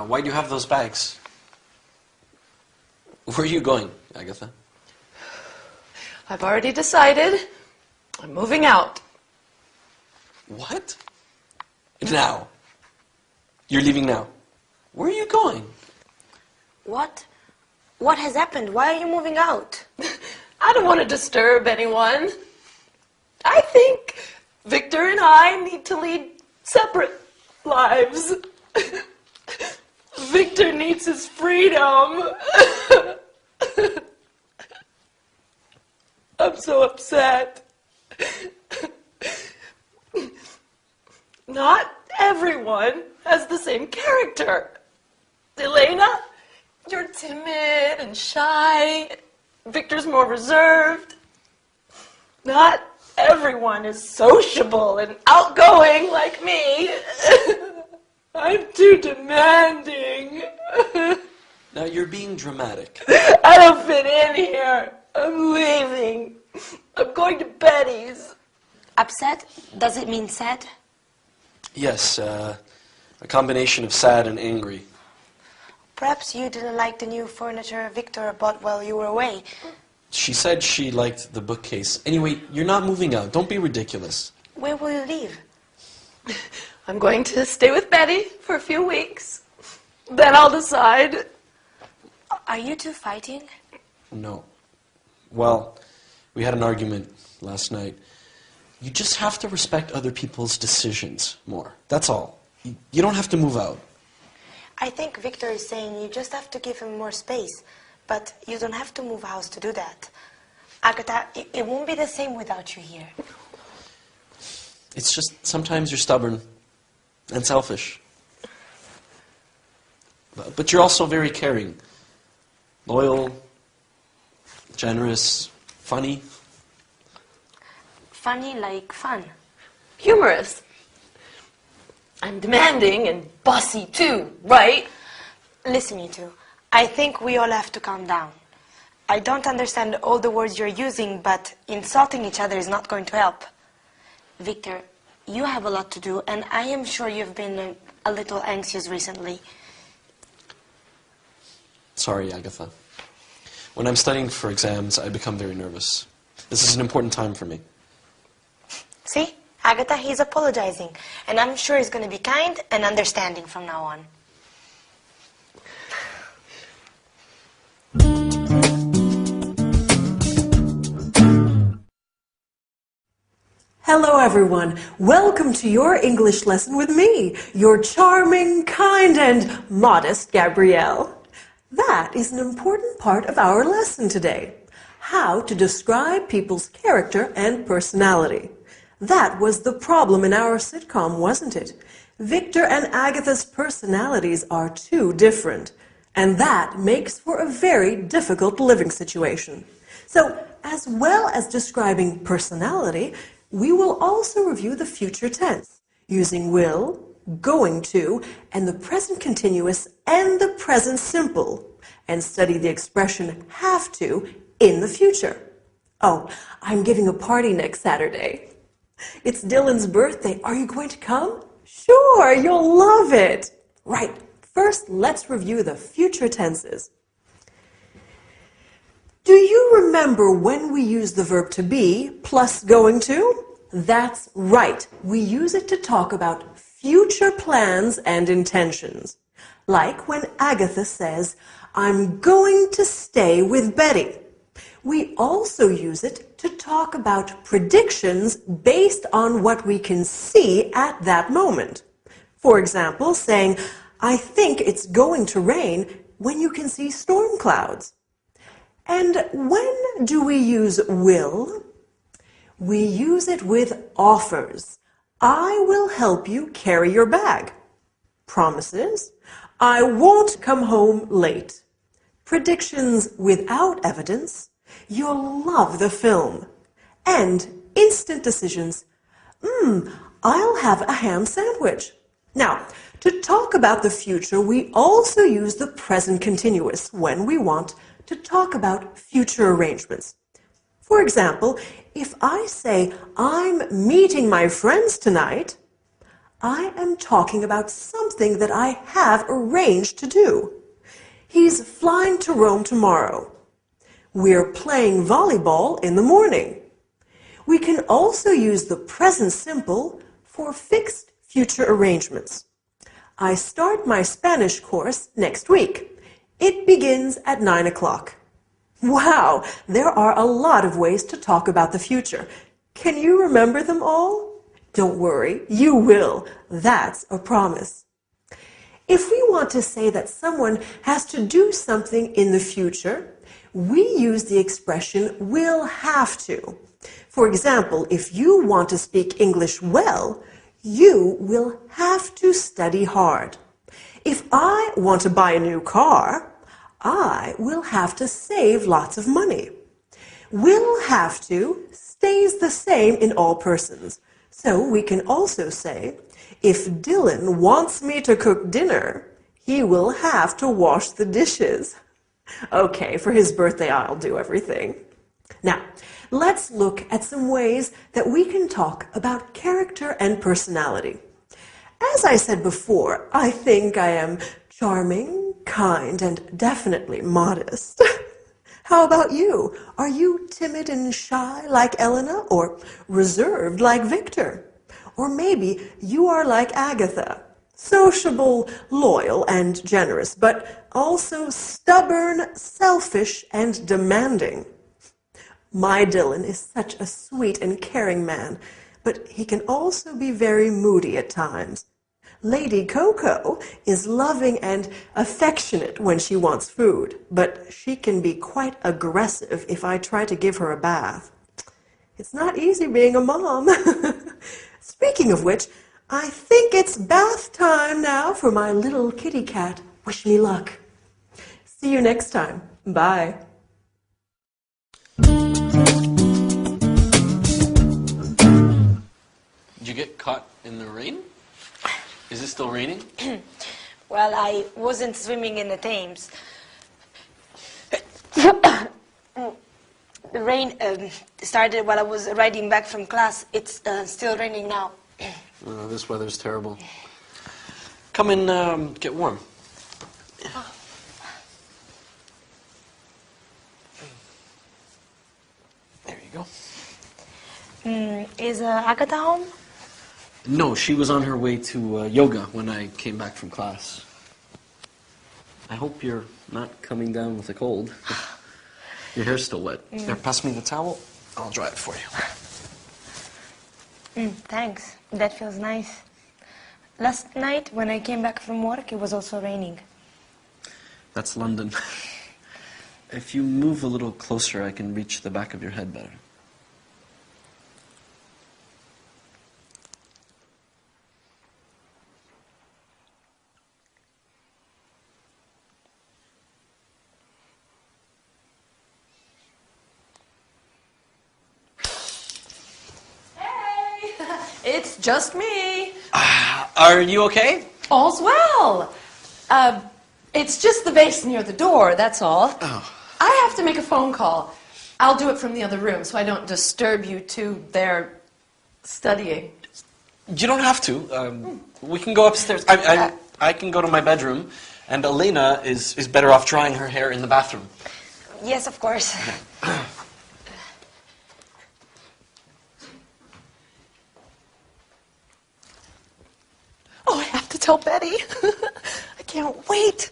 Why do you have those bags? Where are you going, Agatha? I've already decided. I'm moving out. What? Now? You're leaving now? Where are you going? What? What has happened? Why are you moving out? I don't want to disturb anyone. I think Victor and I need to lead separate lives. Victor needs his freedom. I'm so upset. Not everyone has the same character. Elena, you're timid and shy. Victor's more reserved. Not everyone is sociable and outgoing like me. I'm too demanding. Now you're being dramatic. I don't fit in here. I'm leaving. I'm going to Betty's. Upset? Does it mean sad? Yes, a combination of sad and angry. Perhaps you didn't like the new furniture Victor bought while you were away. She said she liked the bookcase. Anyway, you're not moving out. Don't be ridiculous. Where will you leave? I'm going to stay with Betty for a few weeks. Then I'll decide. Are you two fighting? No. Well, we had an argument last night. You just have to respect other people's decisions more. That's all. You don't have to move out. I think Victor is saying you just have to give him more space, but you don't have to move house to do that. Agatha, it won't be the same without you here. It's just sometimes you're stubborn and selfish. But you're also very caring, loyal, generous, funny. Funny like fun. Humorous. I'm demanding and bossy too, right? Listen, you two. I think we all have to calm down. I don't understand all the words you're using, but insulting each other is not going to help. Victor, you have a lot to do, and I am sure you've been a little anxious recently. Sorry, Agatha. When I'm studying for exams, I become very nervous. This is an important time for me. See? Agatha, he's apologizing, and I'm sure he's going to be kind and understanding from now on. Hello everyone, welcome to your English lesson with me, your charming, kind and modest Gabrielle. That is an important part of our lesson today, how to describe people's character and personality. That was the problem in our sitcom, wasn't it? Victor and Agatha's personalities are too different, and that makes for a very difficult living situation. So, as well as describing personality, we will also review the future tense, using will, going to, and the present continuous and the present simple, and study the expression have to in the future. Oh, I'm giving a party next Saturday. It's Dylan's birthday. Are you going to come? Sure, you'll love it. Right, first let's review the future tenses. Do you remember when we use the verb to be plus going to? That's right. We use it to talk about future plans and intentions. Like when Agatha says, I'm going to stay with Betty. We also use it to talk about predictions based on what we can see at that moment. For example, saying, I think it's going to rain when you can see storm clouds. And when do we use will? We use it with offers. I will help you carry your bag. Promises. I won't come home late. Predictions without evidence. You'll love the film. And instant decisions. I'll have a ham sandwich. Now, to talk about the future, we also use the present continuous when we want to talk about future arrangements. For example, if I say, I'm meeting my friends tonight, I am talking about something that I have arranged to do. He's flying to Rome tomorrow. We're playing volleyball in the morning. We can also use the present simple for fixed future arrangements. I start my Spanish course next week. It begins at 9 o'clock. Wow, there are a lot of ways to talk about the future. Can you remember them all? Don't worry, you will. That's a promise. If we want to say that someone has to do something in the future, we use the expression will have to. For example, if you want to speak English well, you will have to study hard. If I want to buy a new car, I will have to save lots of money. Will have to stays the same in all persons. So we can also say, if Dylan wants me to cook dinner, he will have to wash the dishes. Okay, for his birthday I'll do everything. Now, let's look at some ways that we can talk about character and personality. As I said before, I think I am charming, kind, and definitely modest. How about you? Are you timid and shy like Elena, or reserved like Victor? Or maybe you are like Agatha, sociable, loyal, and generous, but also stubborn, selfish, and demanding. My Dylan is such a sweet and caring man, but he can also be very moody at times. Lady Coco is loving and affectionate when she wants food, but she can be quite aggressive if I try to give her a bath. It's not easy being a mom. Speaking of which, I think it's bath time now for my little kitty cat. Wish me luck. See you next time. Bye. Did you get caught in the rain? Is it still raining? Well, I wasn't swimming in the Thames. The rain started while I was riding back from class. It's still raining now. Oh, this weather's terrible. Come and get warm. There you go. Is Agatha home? No, she was on her way to yoga when I came back from class. I hope you're not coming down with a cold. Your hair's still wet. There, pass me the towel. I'll dry it for you. Thanks. That feels nice. Last night, when I came back from work, it was also raining. That's London. If you move a little closer, I can reach the back of your head better. It's just me. Are you okay? All's well. It's just the vase near the door, that's all. Oh. I have to make a phone call. I'll do it from the other room so I don't disturb you two there studying. You don't have to. We can go upstairs. I can go to my bedroom, and Elena is better off drying her hair in the bathroom. Yes, of course. Oh, I have to tell Betty. I can't wait.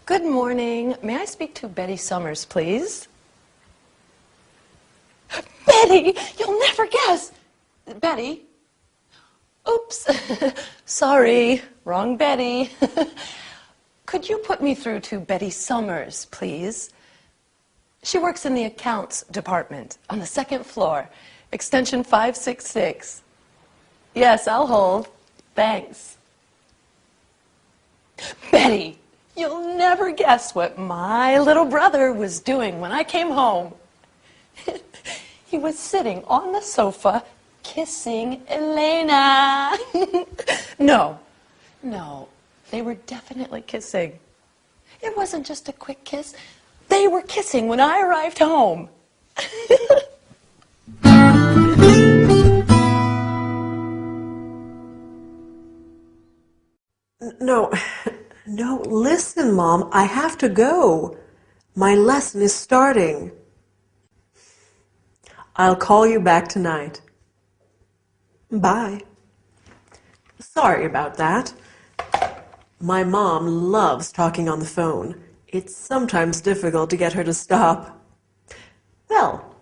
Good morning. May I speak to Betty Summers, please? Betty, you'll never guess. Betty? Oops. Sorry, wrong Betty. Could you put me through to Betty Summers, please? She works in the accounts department on the second floor, extension 566. Yes, I'll hold. Thanks. Betty, you'll never guess what my little brother was doing when I came home. He was sitting on the sofa kissing Elena. No, they were definitely kissing. It wasn't just a quick kiss. They were kissing when I arrived home. Oh, listen, Mom, I have to go. My lesson is starting. I'll call you back tonight. Bye. Sorry about that. My mom loves talking on the phone. It's sometimes difficult to get her to stop. Well,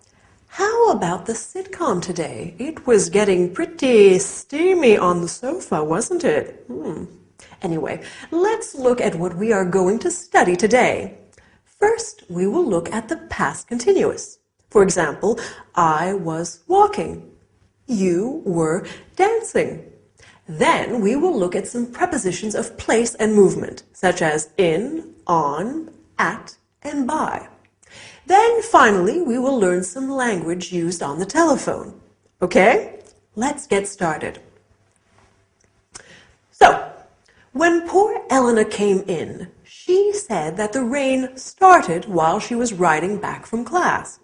how about the sitcom today? It was getting pretty steamy on the sofa, wasn't it? Anyway, let's look at what we are going to study today. First, we will look at the past continuous. For example, I was walking. You were dancing. Then we will look at some prepositions of place and movement, such as in, on, at, and by. Then finally, we will learn some language used on the telephone. Okay? Let's get started. So, when poor Elena came in, she said that the rain started while she was riding back from class.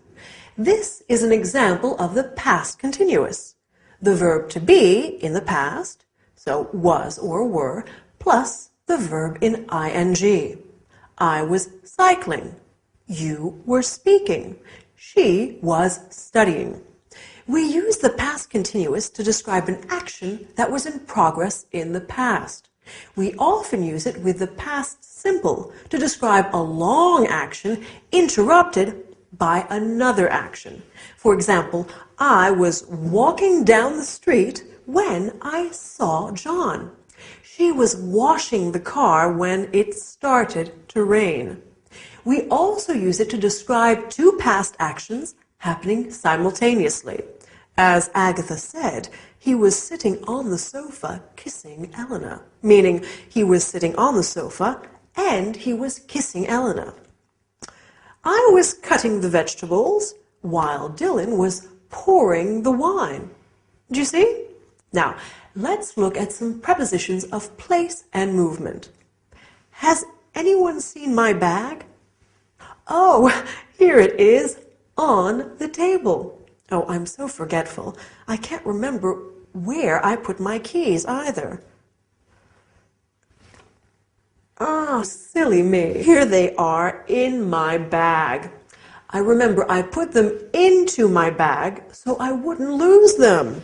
This is an example of the past continuous. The verb to be in the past, so was or were, plus the verb in ing. I was cycling. You were speaking. She was studying. We use the past continuous to describe an action that was in progress in the past. We often use it with the past simple to describe a long action interrupted by another action. For example, I was walking down the street when I saw John. She was washing the car when it started to rain. We also use it to describe two past actions happening simultaneously. As Agatha said, he was sitting on the sofa kissing Elena, meaning he was sitting on the sofa and he was kissing Elena. I was cutting the vegetables while Dylan was pouring the wine. Do you see? Now, let's look at some prepositions of place and movement. Has anyone seen my bag? Oh, here it is on the table. Oh, I'm so forgetful. I can't remember where I put my keys either. Oh, silly me. Here they are in my bag. I remember I put them into my bag so I wouldn't lose them.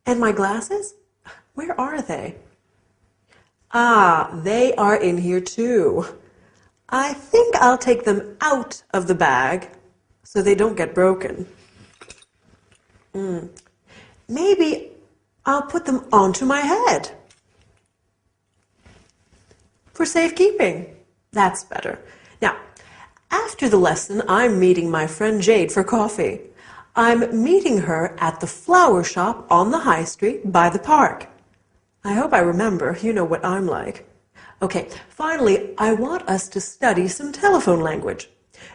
And my glasses? Where are they? Ah, they are in here too. I think I'll take them out of the bag so they don't get broken. Maybe I'll put them onto my head. For safekeeping. That's better. Now, after the lesson, I'm meeting my friend Jade for coffee. I'm meeting her at the flower shop on the high street by the park. I hope I remember. You know what I'm like. Okay, finally, I want us to study some telephone language.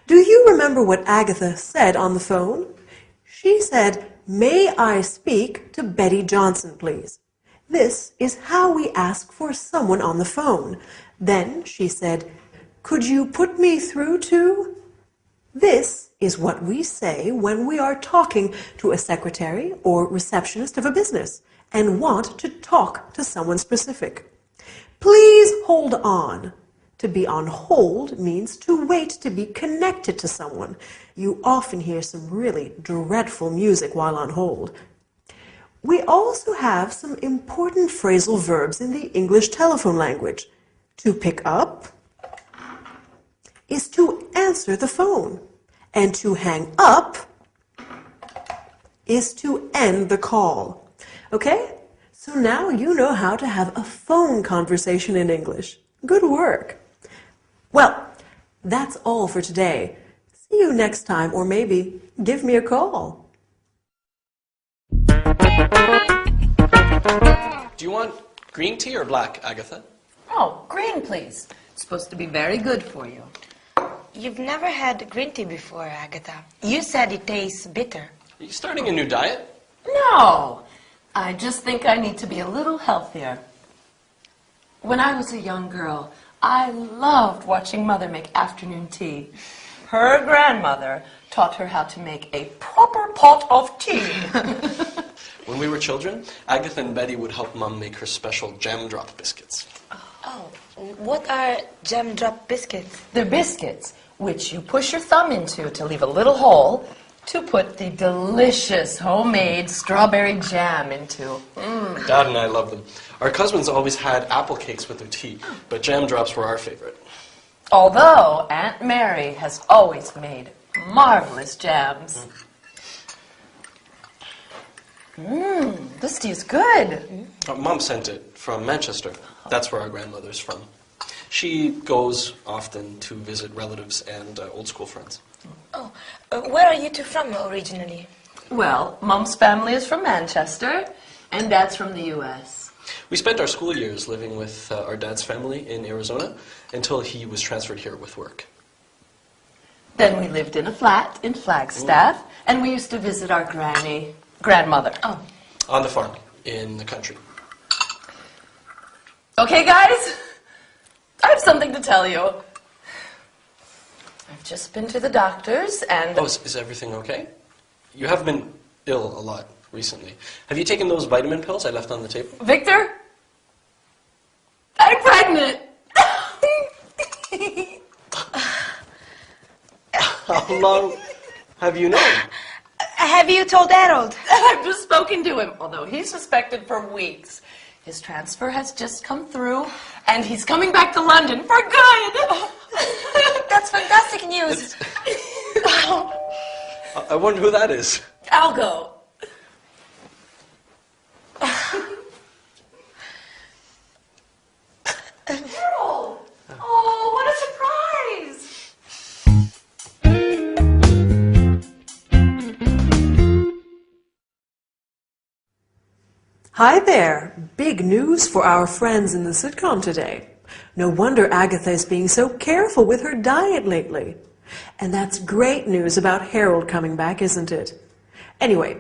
Do you remember what Agatha said on the phone? She said, "May I speak to Betty Johnson, please?" This is how we ask for someone on the phone. Then she said, "Could you put me through to?" This is what we say when we are talking to a secretary or receptionist of a business and want to talk to someone specific. Please hold on. To be on hold means to wait to be connected to someone. You often hear some really dreadful music while on hold. We also have some important phrasal verbs in the English telephone language. To pick up is to answer the phone, and to hang up is to end the call. Okay? So now you know how to have a phone conversation in English. Good work. Well, that's all for today. See you next time, or maybe give me a call. Do you want green tea or black, Agatha? Oh, green, please. It's supposed to be very good for you. You've never had green tea before, Agatha. You said it tastes bitter. Are you starting a new diet? No, I just think I need to be a little healthier. When I was a young girl, I loved watching Mother make afternoon tea. Her grandmother taught her how to make a proper pot of tea. When we were children, Agatha and Betty would help Mom make her special jam drop biscuits. Oh, what are jam drop biscuits? They're biscuits, which you push your thumb into to leave a little hole to put the delicious homemade strawberry jam into. Dad and I love them. Our cousins always had apple cakes with their tea, but jam drops were our favorite. Although Aunt Mary has always made marvelous jams. This tea is good. Mom sent it from Manchester. That's where our grandmother's from. She goes often to visit relatives and old school friends. Oh, where are you two from originally? Well, Mom's family is from Manchester, and Dad's from the U.S. We spent our school years living with our dad's family in Arizona until he was transferred here with work. Then we lived in a flat in Flagstaff, and we used to visit our grandmother. Oh. On the farm, in the country. Okay, guys, I have something to tell you. I've just been to the doctor's and... Oh, is everything okay? You have been ill a lot recently. Have you taken those vitamin pills I left on the table? Victor, I'm pregnant. How long have you known? Have you told Harold? I've just spoken to him, although he's suspected for weeks. His transfer has just come through, and he's coming back to London for good. That's fantastic news. I wonder who that is. I'll go. Harold! Oh, what a surprise! Hi there! Big news for our friends in the sitcom today. No wonder Agatha is being so careful with her diet lately. And that's great news about Harold coming back, isn't it? Anyway,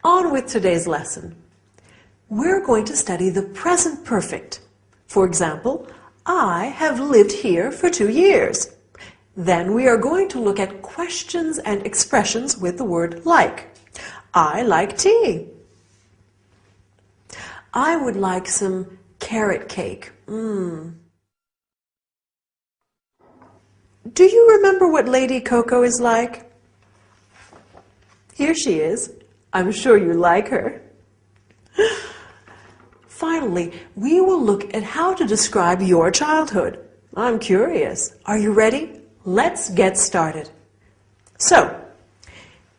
on with today's lesson. We're going to study the present perfect. For example, I have lived here for 2 years. Then we are going to look at questions and expressions with the word like. I like tea. I would like some carrot cake. Do you remember what Lady Coco is like? Here she is. I'm sure you like her. Finally, we will look at how to describe your childhood. I'm curious. Are you ready? Let's get started. So,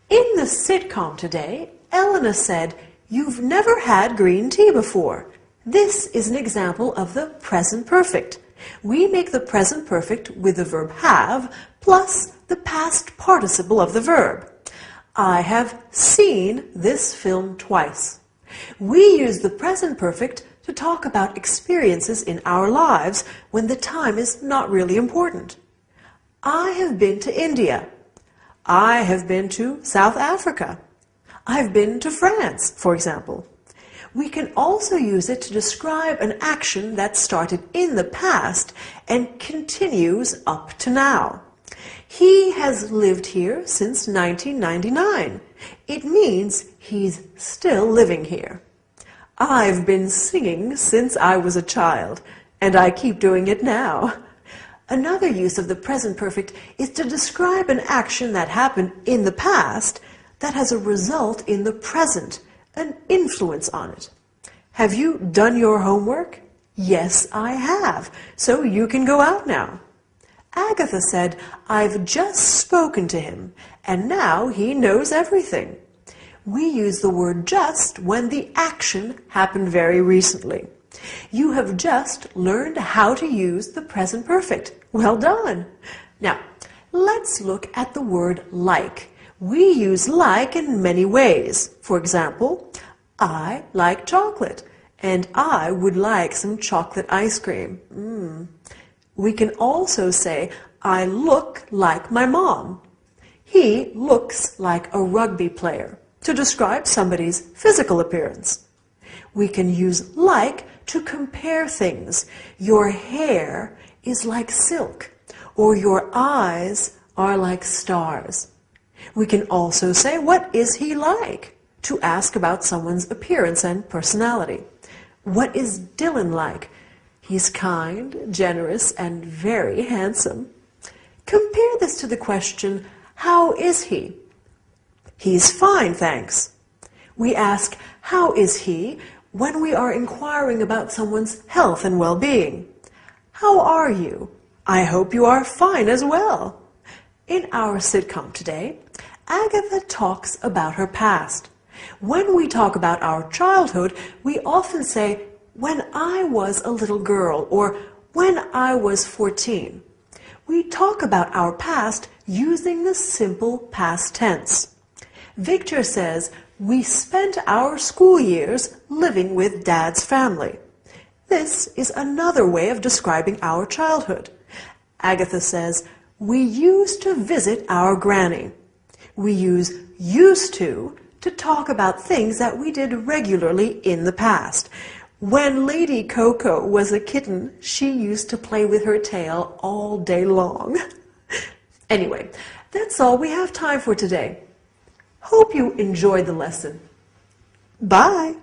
in the sitcom today, Elena said, "You've never had green tea before." This is an example of the present perfect. We make the present perfect with the verb have plus the past participle of the verb. I have seen this film twice. We use the present perfect to talk about experiences in our lives when the time is not really important. I have been to India. I have been to South Africa. I've been to France, for example. We can also use it to describe an action that started in the past and continues up to now. He has lived here since 1999. It means he's still living here. I've been singing since I was a child, and I keep doing it now. Another use of the present perfect is to describe an action that happened in the past that has a result in the present, an influence on it. Have you done your homework? Yes, I have. So you can go out now. Agatha said, I've just spoken to him, and now he knows everything. We use the word just when the action happened very recently. You have just learned how to use the present perfect. Well done. Now, let's look at the word like. We use like in many ways. For example, I like chocolate, and I would like some chocolate ice cream. We can also say, I look like my mom. He looks like a rugby player, to describe somebody's physical appearance. We can use like to compare things. Your hair is like silk, or your eyes are like stars. We can also say, what is he like? to ask about someone's appearance and personality. What is Dylan like? He's kind, generous, and very handsome. Compare this to the question, how is he? He's fine, thanks. We ask, how is he, when we are inquiring about someone's health and well-being. How are you? I hope you are fine as well. In our sitcom today, Agatha talks about her past. When we talk about our childhood, we often say, when I was a little girl, or when I was 14. We talk about our past using the simple past tense. Victor says, we spent our school years living with Dad's family. This is another way of describing our childhood. Agatha says, we used to visit our granny. We use used to talk about things that we did regularly in the past. When Lady Coco was a kitten, she used to play with her tail all day long. Anyway, that's all we have time for today. Hope you enjoyed the lesson. Bye!